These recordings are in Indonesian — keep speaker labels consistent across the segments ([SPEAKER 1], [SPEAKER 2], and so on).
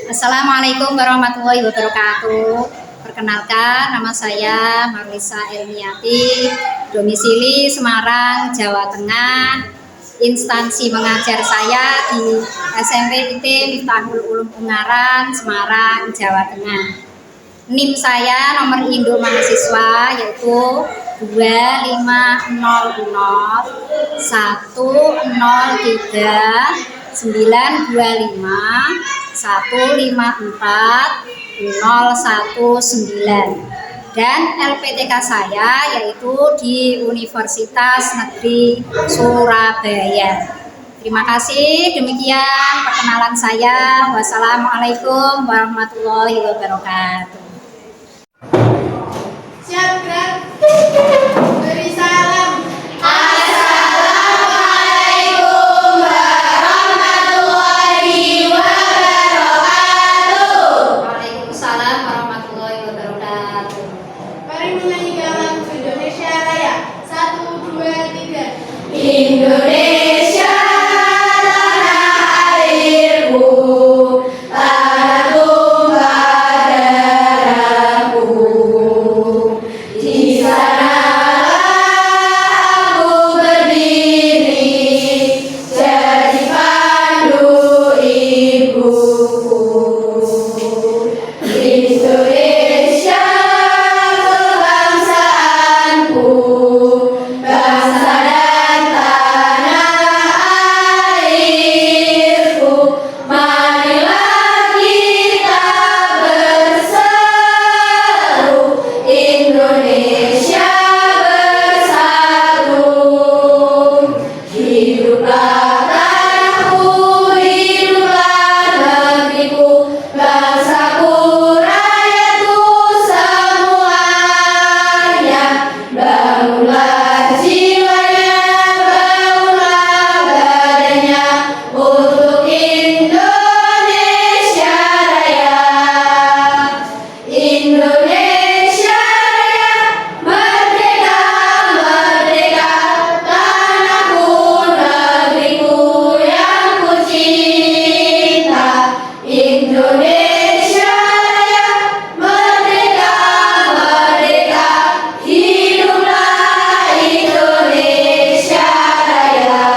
[SPEAKER 1] Assalamualaikum warahmatullahi wabarakatuh. Perkenalkan, nama saya Marlisa Elmiati, domisili Semarang, Jawa Tengah. Instansi mengajar saya di SMP IT Miftahul Ulum Ungaran, Semarang, Jawa Tengah. NIM saya nomor induk mahasiswa yaitu 2550130540119 dan LPTK saya yaitu di Universitas Negeri Surabaya. Terima kasih, demikian perkenalan saya. Wassalamualaikum warahmatullahi wabarakatuh.
[SPEAKER 2] Siap, gerak. Beri salam.
[SPEAKER 3] Assalamualaikum warahmatullahi wabarakatuh.
[SPEAKER 1] Waalaikumsalam warahmatullahi wabarakatuh.
[SPEAKER 2] Mari menyanyikan lagu Indonesia Raya. 1, 2, 3.
[SPEAKER 3] Indonesia tanah airku, tanah tumpah darahku. Di sanalah aku berdiri, jadi pandu ibuku. Indonesia kebangsaanku, bangsa dan tanah airku. Marilah kita berseru, Indonesia bersatu. Hiduplah tanahku, hiduplah negeriku, bangsaku, rakyatku semuanya. Bangunlah jiwanya, bangunlah badannya untuk Indonesia Raya. Indonesia Raya, merdeka, merdeka, tanahku, negeriku yang ku cinta. Indonesia Raya, merdeka, merdeka, hiduplah Indonesia Raya.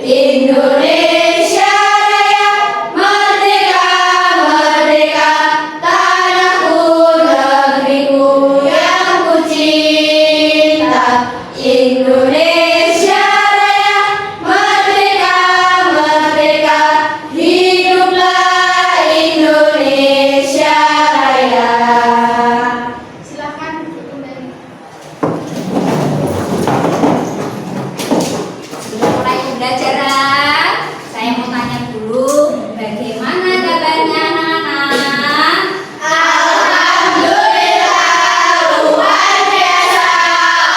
[SPEAKER 3] Indonesia Raya, merdeka, merdeka, tanahku, negeriku yang ku cinta. Indonesia Raya, merdeka, merdeka, hiduplah Indonesia Raya.
[SPEAKER 2] Silakan duduk kembali.
[SPEAKER 1] Sebelum mulai pembelajaran, saya mau tanya dulu, bagaimana kabarnya anak-anak?
[SPEAKER 3] Alhamdulillah, luar biasa,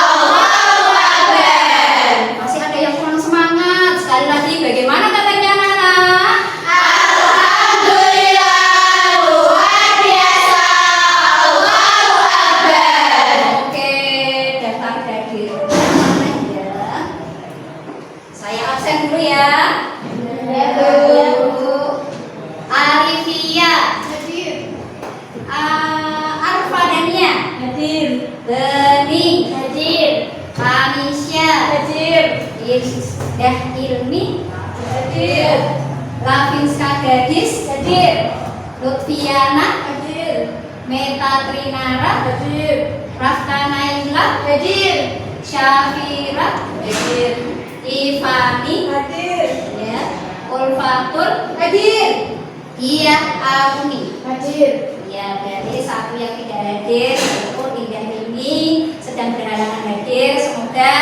[SPEAKER 3] Allahu Akbar.
[SPEAKER 1] Masih ada yang kurang semangat. Sekali lagi, bagaimana kabarnya anak-anak?
[SPEAKER 3] Alhamdulillah, luar biasa, Allahu Akbar.
[SPEAKER 1] Oke, daftar hadir. Ya. Saya absen dulu ya. Arifia,
[SPEAKER 2] Hadir.
[SPEAKER 1] Arfadania, hadir. Bening, hadir. Kamisya, hadir. Isdah Ilmi, hadir. Lavinska Gadis, hadir. Lutfiana, hadir. Meta Trinara, hadir. Rafka Naila, hadir. Syafira, hadir. Ivani, hadir. Ya. Ulfatur, hadir. Iya, Auni,
[SPEAKER 2] Hadir.
[SPEAKER 1] ya, berarti satu yang tidak hadir yaitu Indah ini sedang berhalangan hadir. Semoga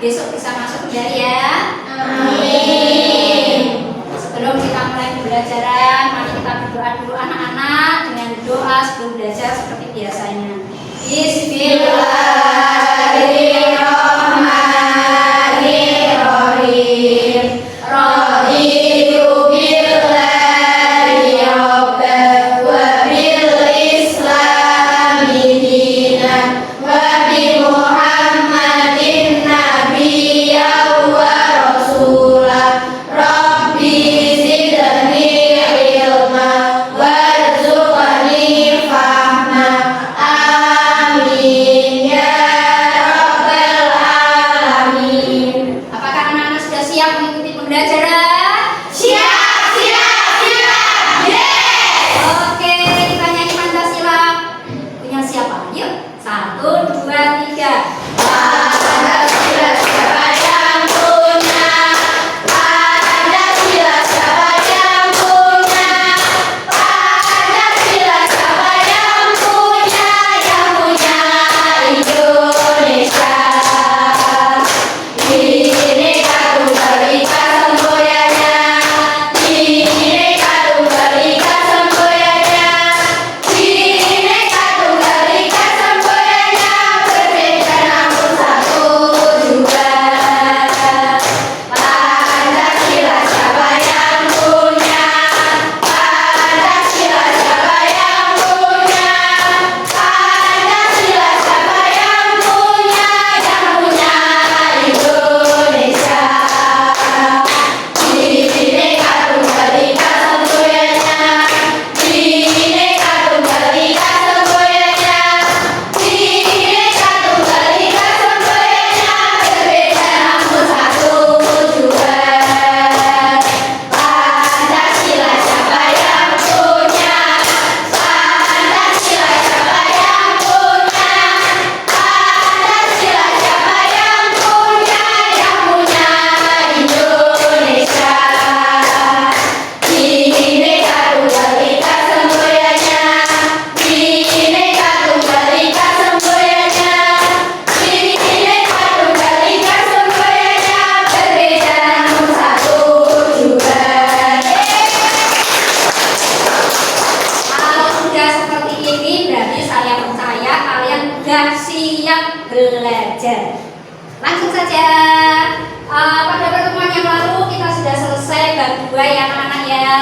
[SPEAKER 1] besok bisa masuk ya.
[SPEAKER 3] Amin.
[SPEAKER 1] Sebelum kita mulai pembelajaran, mari kita berdoa dulu anak-anak dengan doa sebelum belajar seperti biasanya.
[SPEAKER 3] Bismillahirrahmanirrahim. Raditu billahi rabban wa bil islami dinan wa bi Muhammadin nabiyyan wa rasulah. Rabbi zidni ilma
[SPEAKER 1] belajar. Langsung saja. Pada pertemuan yang lalu kita sudah selesai bab 2 ya anak-anak ya.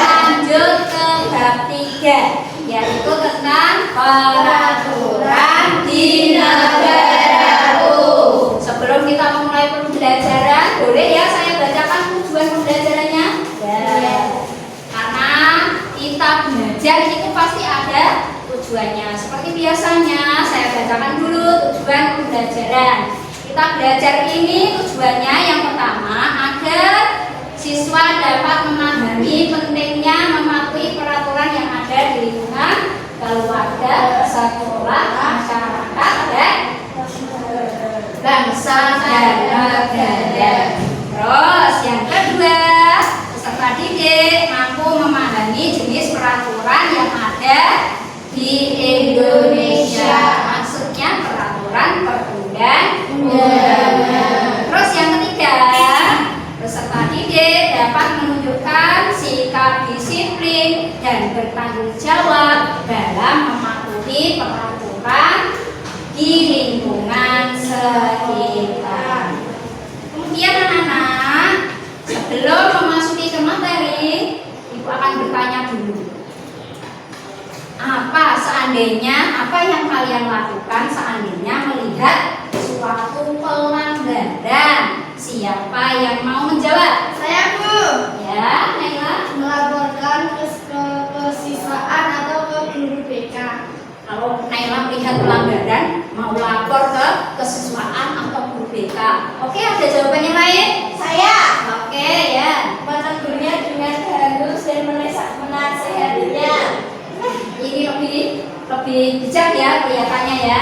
[SPEAKER 1] Lanjut ke bab 3 yaitu tentang peraturan di negaraku. Sebelum kita memulai pembelajaran, boleh ya saya bacakan tujuan pembelajarannya? Ya. Karena kita belajar itu pasti ada tujuannya. Seperti biasanya saya bacakan dulu tujuan pembelajaran. Kita belajar ini tujuannya yang pertama agar siswa dapat memahami pentingnya mematuhi peraturan yang ada di lingkungan keluarga, sekolah, masyarakat, dan bangsa dan negara. Terus yang kedua, peserta didik mampu memahami jenis peraturan yang ada di Indonesia. Maksudnya peraturan perundang-undangan. Terus yang ketiga, peserta didik dapat menunjukkan sikap disiplin dan bertanggung jawab dalam mematuhi peraturan di lingkungan sekitar. Kemudian anak-anak, sebelum memasuki ke materi, Ibu akan bertanya dulu. Apa yang kalian lakukan seandainya melihat suatu pelanggaran? Siapa yang mau menjawab?
[SPEAKER 2] Saya, Bu.
[SPEAKER 1] Ya, Naila.
[SPEAKER 2] Melaporkan ke kesiswaan atau ke guru BK.
[SPEAKER 1] Kalau Naila melihat pelanggaran, mau lapor ke kesiswaan atau guru BK. Oke, ada jawaban yang lain?
[SPEAKER 2] Saya
[SPEAKER 1] Oke, ya.
[SPEAKER 2] menegurnya dengan halus dan menasehatinya.
[SPEAKER 1] Ini lebih bijak ya kelihatannya ya,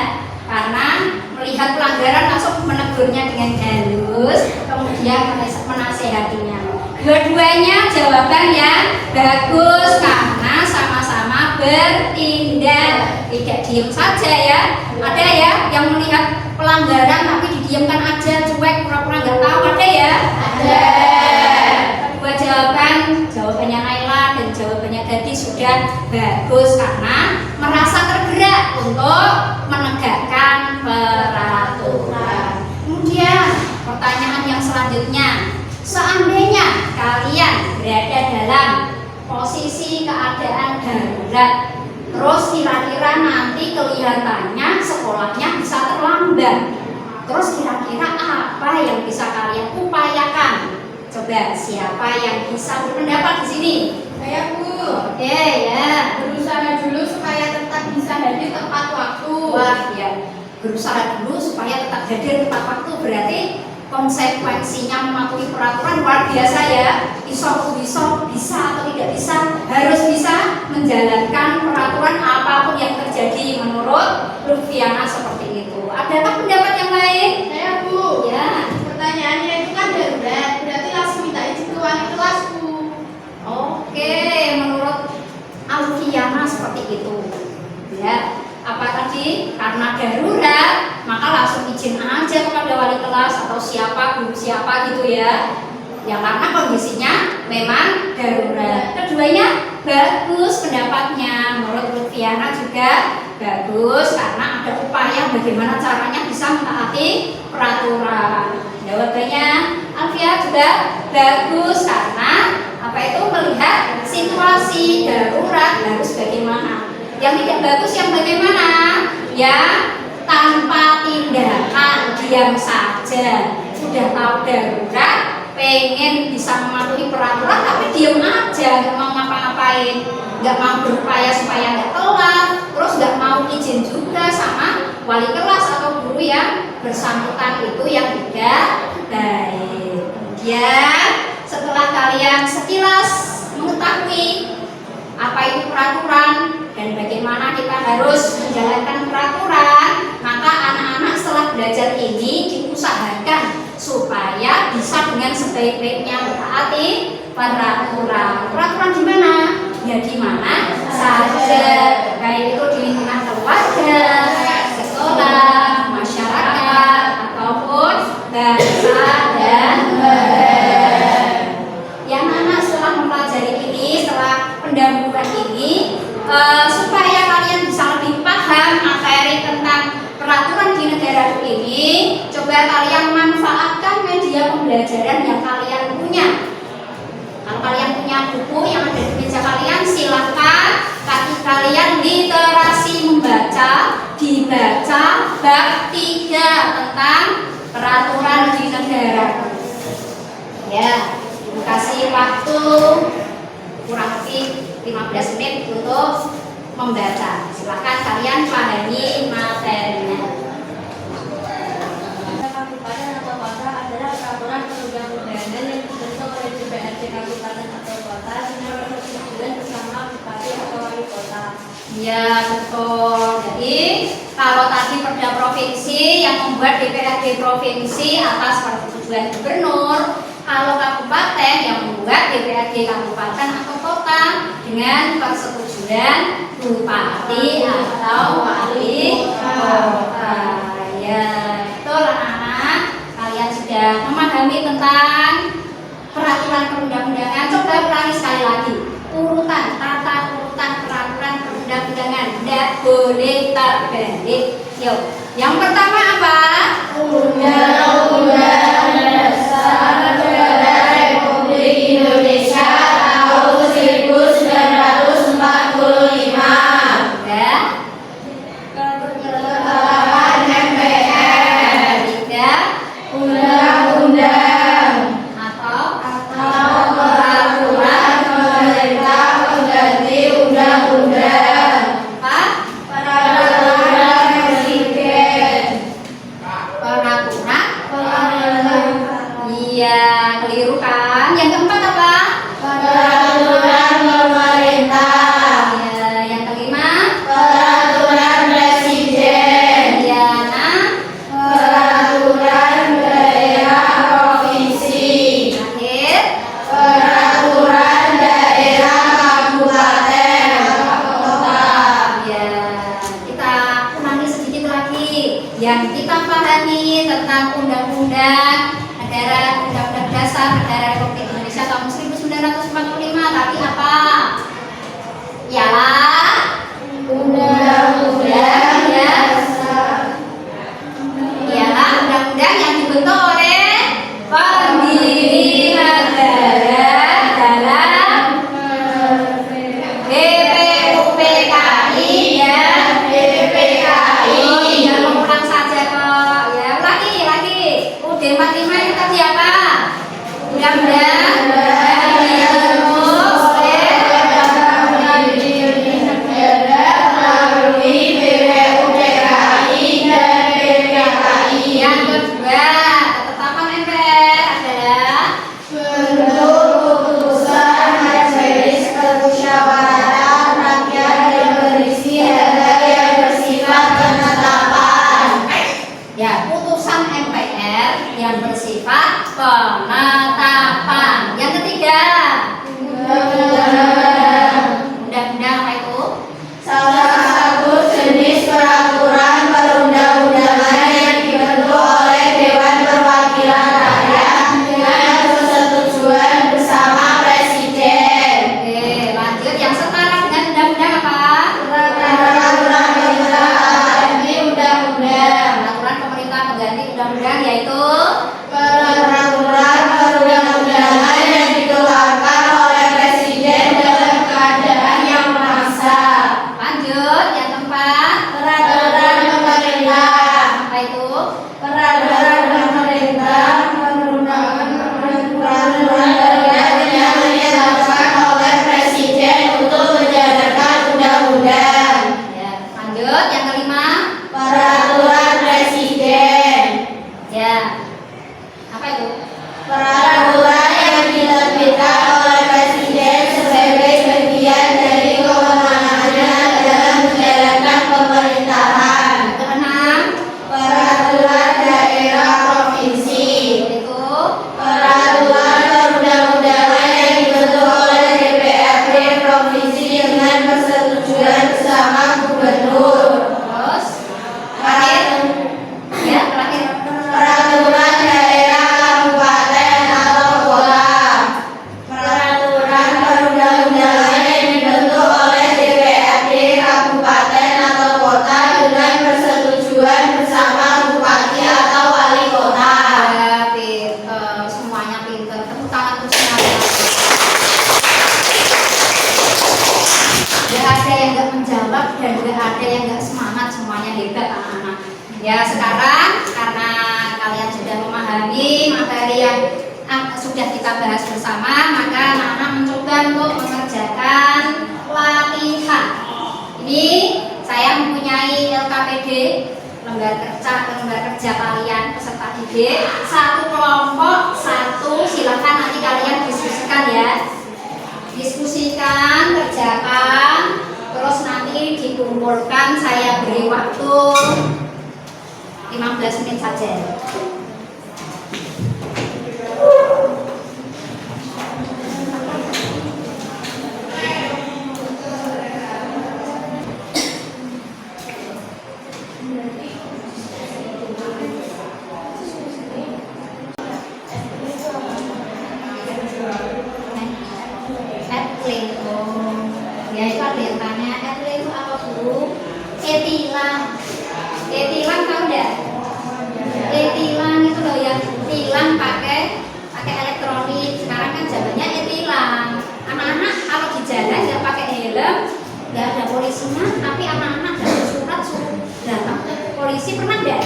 [SPEAKER 1] karena melihat pelanggaran langsung menegurnya dengan halus, kemudian menasehatinya. Dua-duanya jawaban yang bagus karena sama-sama bertindak, tidak diem saja ya. Ada ya yang melihat pelanggaran tapi didiamkan aja, cuek, pura-pura nggak tahu, ada ya?
[SPEAKER 2] Ada.
[SPEAKER 1] Kedua jawabannya Naila dan jawabannya tadi sudah bagus karena merasa tergerak untuk menegakkan peraturan. Kemudian pertanyaan yang selanjutnya, seandainya kalian berada dalam posisi keadaan darurat, terus kira-kira nanti kelihatannya sekolahnya bisa terlambat, terus kira-kira apa yang bisa kalian upayakan? Coba siapa yang bisa berpendapat di sini?
[SPEAKER 2] Saya, Bu.
[SPEAKER 1] Oke ya.
[SPEAKER 2] Berusaha dulu supaya tetap bisa hadir tepat waktu.
[SPEAKER 1] Wah ya, berusaha dulu supaya tetap hadir tepat waktu, berarti konsekuensinya mematuhi peraturan luar biasa ya. Bisa atau tidak bisa, harus bisa menjalankan peraturan apapun yang terjadi menurut Lutfiana seperti itu. Adakah pendapat yang lain?
[SPEAKER 2] Saya, Bu.
[SPEAKER 1] Ya.
[SPEAKER 2] Pertanyaannya itu kan darurat, berarti langsung minta izin ke wali kelas, Bu.
[SPEAKER 1] Oke, menurut Alfiana seperti itu. Ya, apa tadi? Karena darurat, maka langsung izin aja kepada wali kelas atau siapa, guru siapa gitu ya. Ya karena kondisinya memang darurat. Keduanya bagus pendapatnya. Menurut Lutfiana juga bagus karena ada upaya bagaimana caranya bisa mentaati peraturan. Jawabannya Alfia juga bagus karena apa itu melihat situasi darurat harus bagaimana. Yang tidak bagus yang bagaimana? Ya tanpa tindakan, diam saja. Sudah tahu darurat, pengen bisa mematuhi peraturan tapi diam aja, nggak mau ngapa-ngapain, nggak mau berupaya supaya nggak telat, terus nggak mau izin juga sama wali kelas atau guru yang bersangkutan itu yang tidak baik. Kemudian setelah kalian sekilas mengetahui apa itu peraturan dan bagaimana kita harus menjalankan peraturan, maka anak-anak setelah belajar ini diusahakan supaya bisa dengan sebaik-baiknya mentaati peraturan. Peraturan di mana? Ya di mana saja, baik itu di lingkungan keluarga, sekolah, masyarakat, ataupun bangsa dan negara. Yang anak setelah mempelajari ini, setelah pendahuluan ini, supaya kalian bisa lebih paham materi tentang peraturan punya buku yang ada di meja kalian, silahkan kaki kalian literasi membaca, dibaca bab 3 tentang peraturan di negara. Ya, dikasih waktu kurang lebih 15 menit untuk membaca. Silahkan kalian pahami materinya.
[SPEAKER 2] Kabupaten atau kota adalah peraturan perundang-undangan yang dibentuk oleh DPRD kabupaten atau kota dengan persetujuan bersama bupati atau wali kota.
[SPEAKER 1] Ya, betul. Jadi kalau tadi Perda Provinsi yang membuat DPRD Provinsi atas persetujuan gubernur, kalau kabupaten yang membuat DPRD kabupaten atau kota dengan persetujuan bupati atau wali kota. Ya, betul anak-anak. Kalian sudah memahami tentang peraturan perundang-undangan. Coba ulangi sekali lagi. Urutan, tata urutan peraturan perundang-undangan. Tidak boleh terbalik. Yuk, yang pertama apa?
[SPEAKER 3] Undang-Undang Dasar Negara Republik Indonesia tahun 1945.
[SPEAKER 1] Ya.
[SPEAKER 3] Ketetapan MPR.
[SPEAKER 1] Tiga.
[SPEAKER 3] Undang-undang
[SPEAKER 1] Atau
[SPEAKER 3] peraturan pemerintah pengganti undang-undang.
[SPEAKER 1] empat.
[SPEAKER 3] Peraturan presiden.
[SPEAKER 1] Peraturan.
[SPEAKER 3] Peraturan
[SPEAKER 1] Iya, keliru kan? Yang keempat apa?
[SPEAKER 3] pemerintah.
[SPEAKER 1] Ya, yang kelima.
[SPEAKER 3] Peraturan presiden.
[SPEAKER 1] Iya, nah.
[SPEAKER 3] Peraturan daerah provinsi.
[SPEAKER 1] Terakhir.
[SPEAKER 3] Peraturan daerah kabupaten kota.
[SPEAKER 1] Ya, kita ulangi sedikit lagi. Yang kita pahami tentang undang-undang Undang-Undang Dasar Negara Republik Indonesia tahun 1945 tadi apa? Ialah
[SPEAKER 3] Undang-undang dasar.
[SPEAKER 1] ialah undang-undang yang dibentuk oleh pendiri negara dalam BPUPKI ya.
[SPEAKER 3] BPKI.
[SPEAKER 1] Jangan mengulang saja kok. Ya, lagi. UUD 45 itu tadi apa? Undang-undang yang dibentuk oleh jawab dan nggak ada yang nggak semangat, semuanya hebat anak-anak. Ya sekarang karena kalian sudah memahami materi yang sudah kita bahas bersama, maka anak-anak mencoba untuk mengerjakan latihan. Ini saya mempunyai LKPD, lembar kerja kalian peserta didik, satu kelompok satu, silakan nanti kalian diskusikan ya, diskusikan, kerjakan, terus nanti dikumpulkan. Saya beri waktu 15 menit saja. Ya itu ada yang tanya, ethylene itu apa Bu? Etilan. Etilan tahu enggak? Etilan itu loh yang tilang pakai elektronik. Sekarang kan zamannya etilan. Anak-anak kalau di jalan nggak pakai helm, nggak ada polisinya, tapi anak-anak dapat surat suruh datang ke polisi, pernah enggak?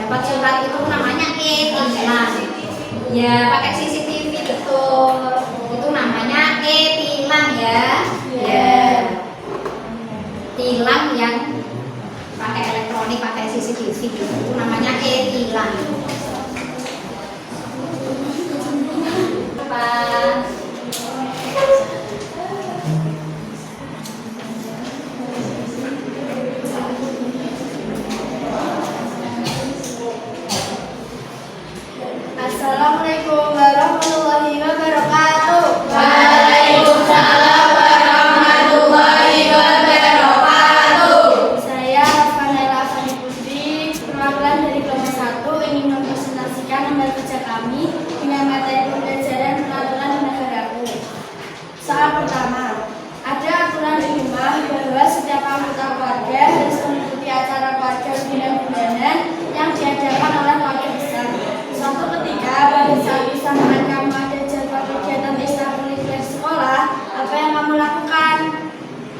[SPEAKER 1] Dapat surat itu namanya etilan. Ya pakai CCTV betul. Itu namanya etilan ya. Ya. Tilang yang pakai elektronik, pakai CCTV itu namanya etilan. Apa?
[SPEAKER 3] Assalamualaikum warahmatullahi wabarakatuh.
[SPEAKER 2] Waalaikumsalam warahmatullahi wabarakatuh.
[SPEAKER 3] Saya Vanela Fani Putri, perwakilan dari kelompok 1 ingin mempresentasikan lembar kerja kami dengan materi pembelajaran peraturan di negaraku. Soal pertama, ada aturan di rumah bahwa setiap anggota keluarga harus mengikuti acara keluarga bulanan yang diadakan oleh keluarga besar. Suatu ketika, pada saat kesamaan kamu ada jadwal kegiatan ekstrakurikuler sekolah, apa yang kamu lakukan?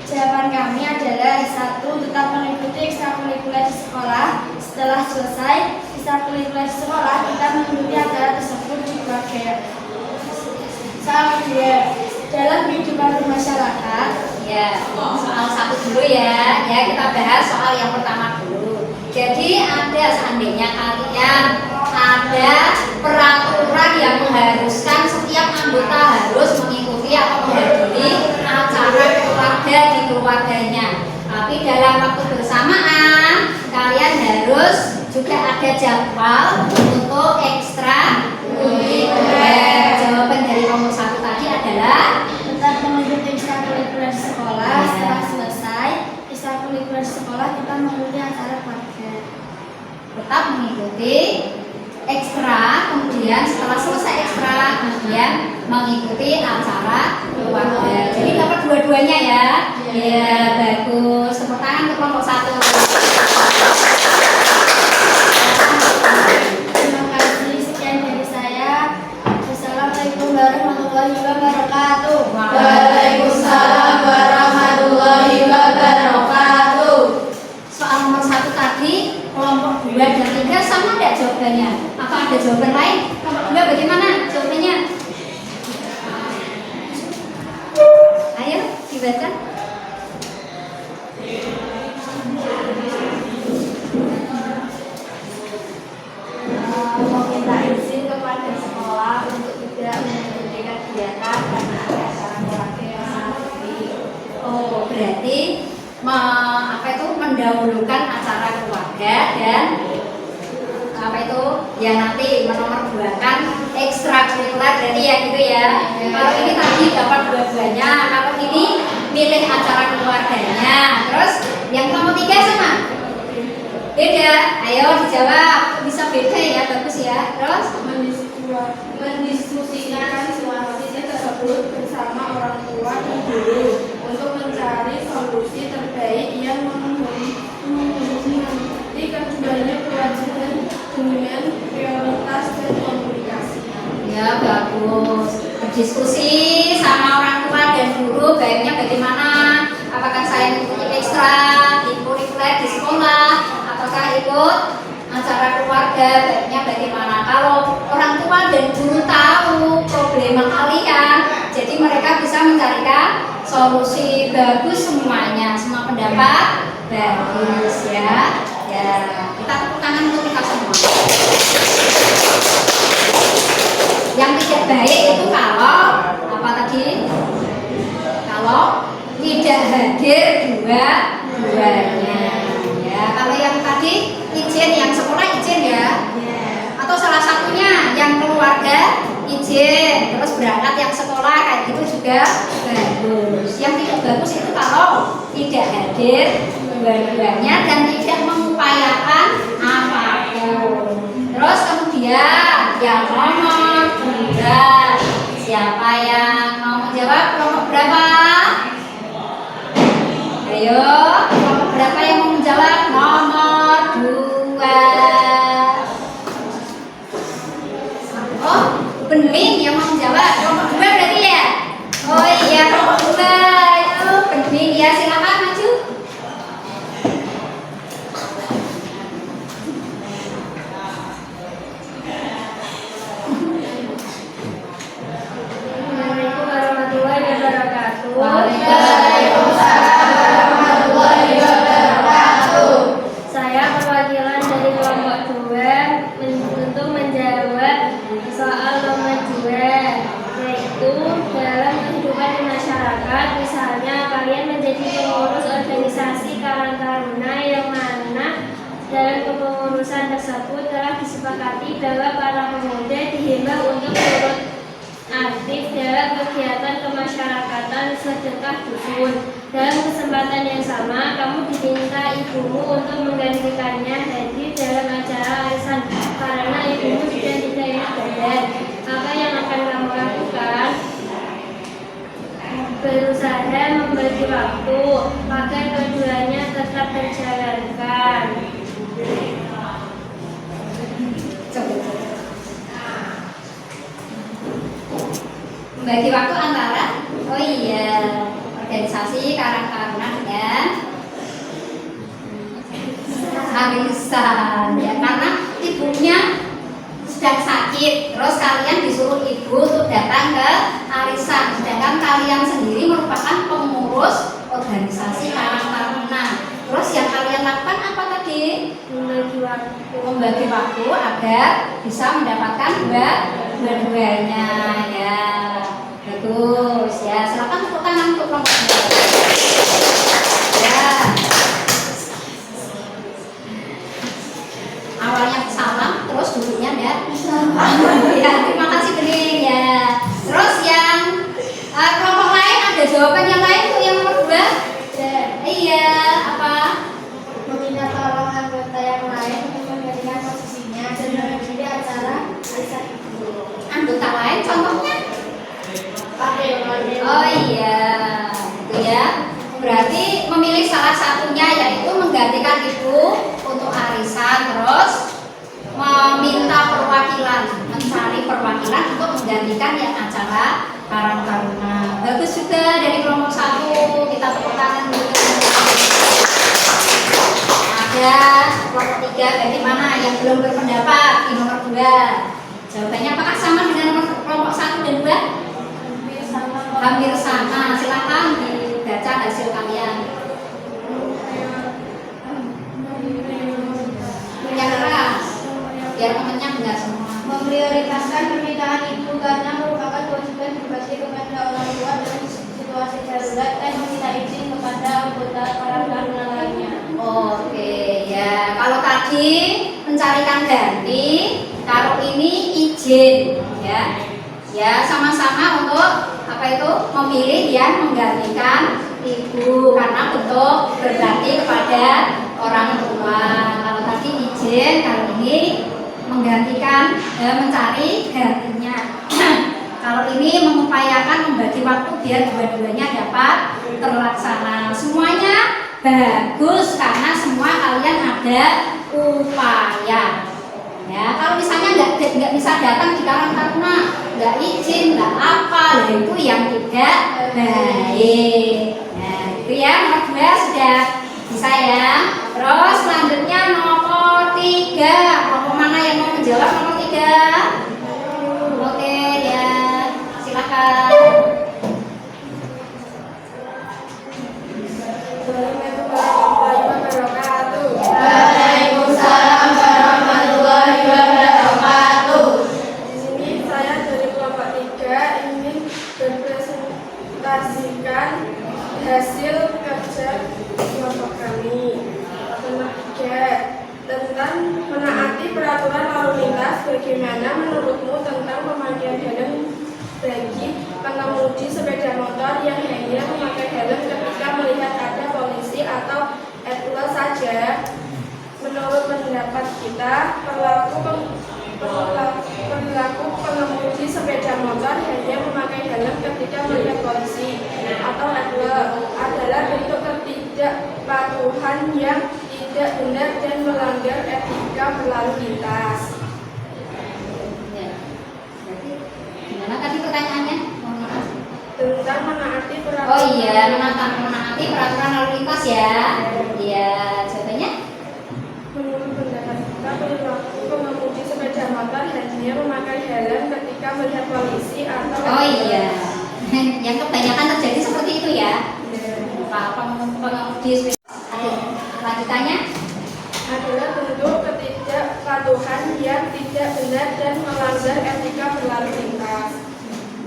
[SPEAKER 3] Jawaban kami adalah 1. Tetap mengikuti ekstrakurikuler di sekolah. Setelah selesai ekstrakurikuler di sekolah, kita mengikuti acara tersebut di keluarga. Soal kedua, dalam kehidupan bermasyarakat.
[SPEAKER 1] Ya, soal satu dulu ya. Ya kita bahas soal yang pertama dulu. Jadi ada seandainya kalian ada peraturan yang mengharuskan setiap anggota harus mengikuti atau menghadiri acara keluarga di keluarganya. Tapi dalam waktu bersamaan kalian harus juga ada jadwal untuk ekstra kurikuler. Jawaban dari nomor 1 tadi adalah
[SPEAKER 3] Tetap mengikuti ekstrakurikuler sekolah. Setelah selesai ekstrakurikuler sekolah, kita mengikuti acara keluarga.
[SPEAKER 1] tetap mengikuti ekstra, kemudian setelah selesai ekstra kemudian mengikuti acara keluarga. Jadi dapat dua-duanya ya. Ya bagus. Tepuk tangan untuk kelompok 1.
[SPEAKER 3] Terima kasih, sekian dari saya. Wassalamualaikum warahmatullahi wabarakatuh.
[SPEAKER 2] Waalaikumsalam warahmatullahi wabarakatuh.
[SPEAKER 1] Soal nomor 1 tadi kelompok 2 dan 3 sama enggak jawabannya? Apa ada jawaban lain? Kelompok 2 bagaimana jawabannya? Ayo dibaca.
[SPEAKER 2] Meminta izin kepada sekolah untuk tidak mengikuti kegiatan karena ada acara keluarga yang sangat penting.
[SPEAKER 1] Oh, berarti mendahulukan acara keluarga dan apa itu? Ya nanti menomorduakan ekstrakurikuler, berarti ya gitu ya. Kalau ini tadi dapat dua-duanya, kalau ini milih acara keluarganya. Terus yang nomor 3 sama? Beda. Ayo dijawab. Bisa beda ya, bagus ya. Terus
[SPEAKER 2] Mendiskusikan situasi tersebut bersama orang tua dan guru untuk mencari solusi terbaik yang memenuhi keduanya kewajiban dengan prioritas dan komunikasi.
[SPEAKER 1] ya bagus. Berdiskusi sama orang tua dan guru baiknya bagaimana? Apakah saya mengikuti ekstra, kurikuler di sekolah, ataukah ikut acara keluarga, baiknya bagaimana? Kalau orang tua dan guru tahu problema kalian, jadi mereka bisa mencarikan solusi. Bagus semuanya, semua pendapat bagus ya. Ya, kita tepuk tangan untuk kita semua. Yang tidak baik itu kalau apa tadi? Kalau tidak hadir dua-duanya. Ya, kalau yang tadi izin, yang sekolah izin ya. Atau salah satunya yang keluarga izin, terus berangkat yang sekolah kayak gitu juga bagus. Yang tidak bagus itu kalau tidak hadir dua-duanya dan tidak mengupayakan apapun. Terus kemudian yang nomor 2, siapa yang mau menjawab? Kelompok berapa? Ayo, kelompok berapa yang mau menjawab? Nomor 2. Oh, Bening yang mau menjawab. Kelompok 2 berarti ya? Oh iya, kelompok 2. Ayo, Bening ya, silakan maju.
[SPEAKER 3] Assalamualaikum warahmatullahi wabarakatuh.
[SPEAKER 1] Waalaikumsalam warahmatullahi wabarakatuh.
[SPEAKER 3] Saya perwakilan dari kelompok 2 untuk menjawab soal nomor 2, yaitu dalam kehidupan di masyarakat, misalnya kalian menjadi pengurus organisasi Karang Taruna yang mana dalam kepengurusan tersebut telah disepakati bahwa para pemuda dihimbau untuk turut aktif dalam kegiatan kemasyarakatan sedekah dusun. Dalam kesempatan yang sama, kamu diminta ibumu untuk menggantikannya hadir dalam acara arisan karena ibumu sudah tidak enak badan. Apa yang akan kamu lakukan? Berusaha membagi waktu agar keduanya tetap terjalankan.
[SPEAKER 1] Membagi waktu antara organisasi Karang Taruna dengan arisan ya, karena ibunya sedang sakit, terus kalian disuruh ibu untuk datang ke arisan, sedangkan kalian sendiri merupakan pengurus organisasi Karang Taruna. Terus yang kalian lakukan apa tadi? Membagi waktu agar bisa mendapatkan dua-duanya ya. Bagus ya, silakan tepuk tangan untuk kelompok 2 ya. Awalnya salam, terus duduknya ya. Ya, terima kasih Bening ya. Terus yang kelompok lain ada jawaban yang lain tuh yang nomor 2? Iya, apa?
[SPEAKER 3] Meminta tolong anggota yang lain untuk menggantikan posisinya dan menghadiri acara arisan itu.
[SPEAKER 1] Anggota lain contohnya? Oh iya, itu ya. Berarti memilih salah satunya, yaitu menggantikan ibu untuk arisan, terus meminta perwakilan, mencari perwakilan untuk menggantikan yang acara Karang Taruna. Bagus juga dari kelompok 1, kita tepuk tangan dulu. Ada kelompok 3, bagaimana yang belum berpendapat di nomor 2? Jawabannya apakah sama dengan nomor kelompok 1 dan 2? Hampir sama. Silakan dibaca hasil kalian. Yang keras, biar temennya enggak semua.
[SPEAKER 3] Memprioritaskan permintaan ibu karena merupakan kewajiban berbakti kepada orang tua dalam situasi darurat dan meminta izin kepada anggota Karang Taruna lainnya.
[SPEAKER 1] Oke ya, kalau tadi mencarikan ganti, kalau ini izin ya. Ya, sama-sama untuk apa itu? Memilih yang menggantikan ibu karena bentuk berbakti kepada orang tua. Kalau tadi izin, kalau ini menggantikan, mencari gantinya. Kalau ini mengupayakan membagi waktu biar dua-duanya dapat terlaksana. Semuanya bagus karena semua kalian ada upaya. Ya, kalau misalnya nggak bisa datang di Karang Taruna, nggak izin, nggak apa, itu yang tidak baik. Nah, itu ya nomor 2 sudah Bisa ya. Terus selanjutnya nomor 3. Kelompok mana yang mau menjawab nomor 3? Oke ya, silakan.
[SPEAKER 3] Waalaikumsalam warahmatullahi wabarakatuh.
[SPEAKER 2] Di sini saya dari kelompok 3 ingin berpresentasikan hasil kerja kelompok kami. Nomor 3, tentang menaati peraturan lalu lintas. Bagaimana menurutmu tentang pemakaian helm bagi pengemudi sepeda motor yang hanya memakai helm ketika melihat ada polisi atau etle saja? Menurut pendapat kita, perilaku pengemudi sepeda motor hanya memakai helm ketika melihat polisi atau etle adalah bentuk ketidakpatuhan yang tidak benar dan melanggar etika berlalu lintas.
[SPEAKER 1] Ya. Berarti gimana tadi pertanyaannya? Mohon maaf.
[SPEAKER 2] Tentang menaati peraturan.
[SPEAKER 1] Oh iya, menaati peraturan lalu lintas ya. Iya, jawabannya?
[SPEAKER 2] Menurut pendapat kita, perilaku pengemudi sepeda motor hanya memakai helm ketika melihat polisi atau
[SPEAKER 1] Oh iya. Yang kebanyakan terjadi seperti itu ya. Pak pengemudi sepeda. Lanjutannya?
[SPEAKER 2] adalah bentuk ketidakpatuhan yang tidak benar dan melanggar etika berlalu lintas.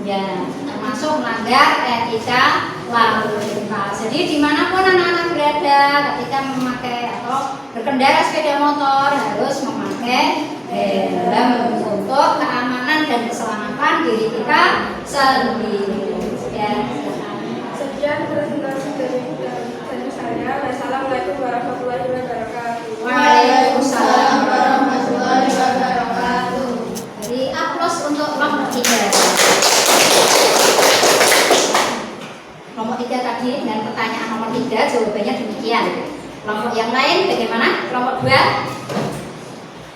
[SPEAKER 1] Ya, termasuk melanggar etika lalu lintas. Jadi dimanapun anak-anak berada ketika memakai atau berkendara sepeda motor harus memakai helm untuk keamanan dan keselamatan diri kita sendiri. Ya.
[SPEAKER 2] Sekian presentasi dari saya. Wassalamualaikum warahmatullahi wabarakatuh.
[SPEAKER 1] Waalaikumsalam warahmatullahi wabarakatuh. Jadi aplaus untuk kelompok 3. Kelompok 3 tadi dengan pertanyaan nomor 3 jawabannya demikian. Kelompok yang lain bagaimana? Kelompok 2?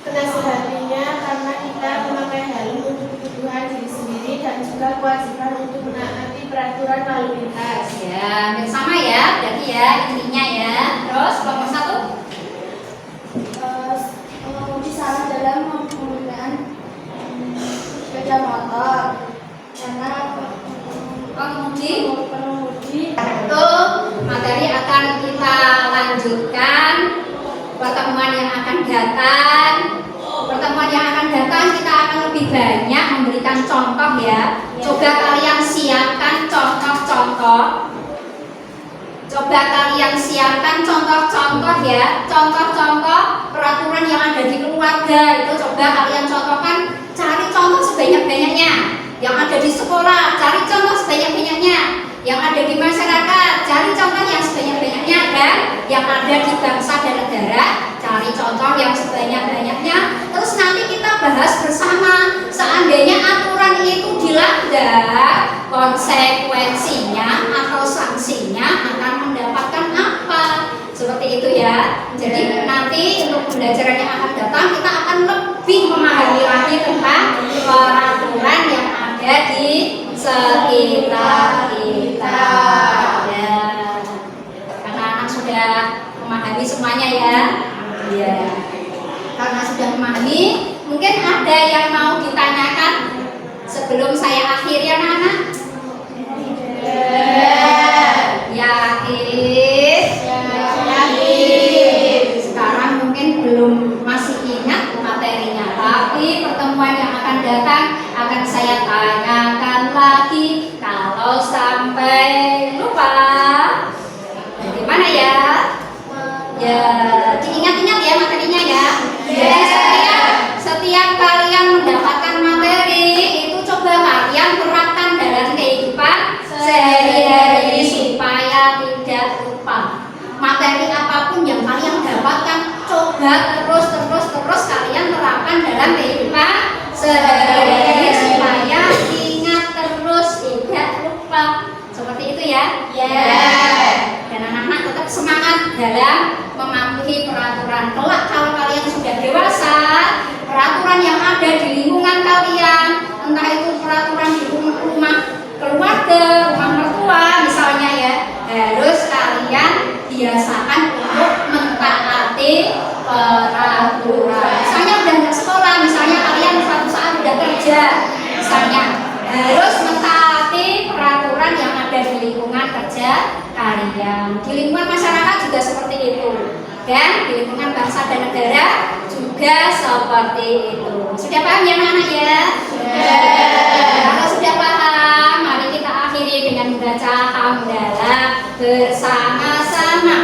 [SPEAKER 3] Menasihatinya karena kita memakai helm untuk kebutuhan diri sendiri dan juga kewajiban untuk menaati peraturan lalu lintas.
[SPEAKER 1] Ya, hampir sama ya, berarti ya intinya ya. Terus kelompok 1?
[SPEAKER 3] Pengemudi salah dalam penggunaan sepeda motor karena
[SPEAKER 1] Pengemudi
[SPEAKER 3] pengemudi
[SPEAKER 1] itu materi akan kita lanjutkan pertemuan yang akan datang. Pertemuan yang akan datang kita akan lebih banyak memberikan contoh ya. Coba kalian siapkan contoh-contoh. Coba kalian siapkan contoh-contoh ya. Contoh-contoh peraturan yang ada di keluarga itu coba kalian contohkan. Cari contoh sebanyak-banyaknya. Yang ada di sekolah, cari contoh sebanyak-banyaknya. Yang ada di masyarakat, cari contoh yang sebanyak-banyaknya. Dan yang ada di bangsa dan negara, cari contoh yang sebanyak-banyaknya. Terus nanti kita bahas bersama. Seandainya aturan itu dilanggar, konsekuensinya atau sanksinya akan mendapatkan apa? Seperti itu ya. Jadi nanti untuk pembelajaran yang akan datang kita akan lebih memahami lagi tentang peraturan yang ada di sekitar kita. Ya. Karena anak sudah memahami semuanya ya. Ya. Karena sudah memahami, mungkin ada yang mau ditanyakan sebelum saya akhiri anak-anak? Yakin? Yakin. Sekarang mungkin belum masih ingat materinya, tapi pertemuan yang akan datang akan saya tanyakan lagi. Kalau sampai lupa, bagaimana ya? Ya, diingat-ingat ya materinya ya. Jadi setiap kalian mendapatkan materi itu coba kalian terapkan dalam kehidupan sehari-hari supaya tidak lupa. Materi apapun yang kalian dapatkan coba terus kalian terapkan dalam kehidupan sehari-hari supaya ingat terus tidak lupa. Seperti itu ya. Dan anak-anak tetap semangat dalam mematuhi peraturan. Kelak kalau kalian sudah dewasa, peraturan yang ada di lingkungan kalian, entah itu peraturan di rumah keluarga, rumah mertua misalnya ya, harus kalian biasakan untuk peraturan. Misalnya udah nggak sekolah, misalnya kalian suatu saat udah kerja, misalnya harus mentaati peraturan yang ada di lingkungan kerja kalian. Di lingkungan masyarakat juga seperti itu, dan di lingkungan bangsa dan negara juga seperti itu. Sudah paham ya anak-anak ya? Kalau sudah paham, mari kita akhiri dengan membaca hamdalah bersama-sama.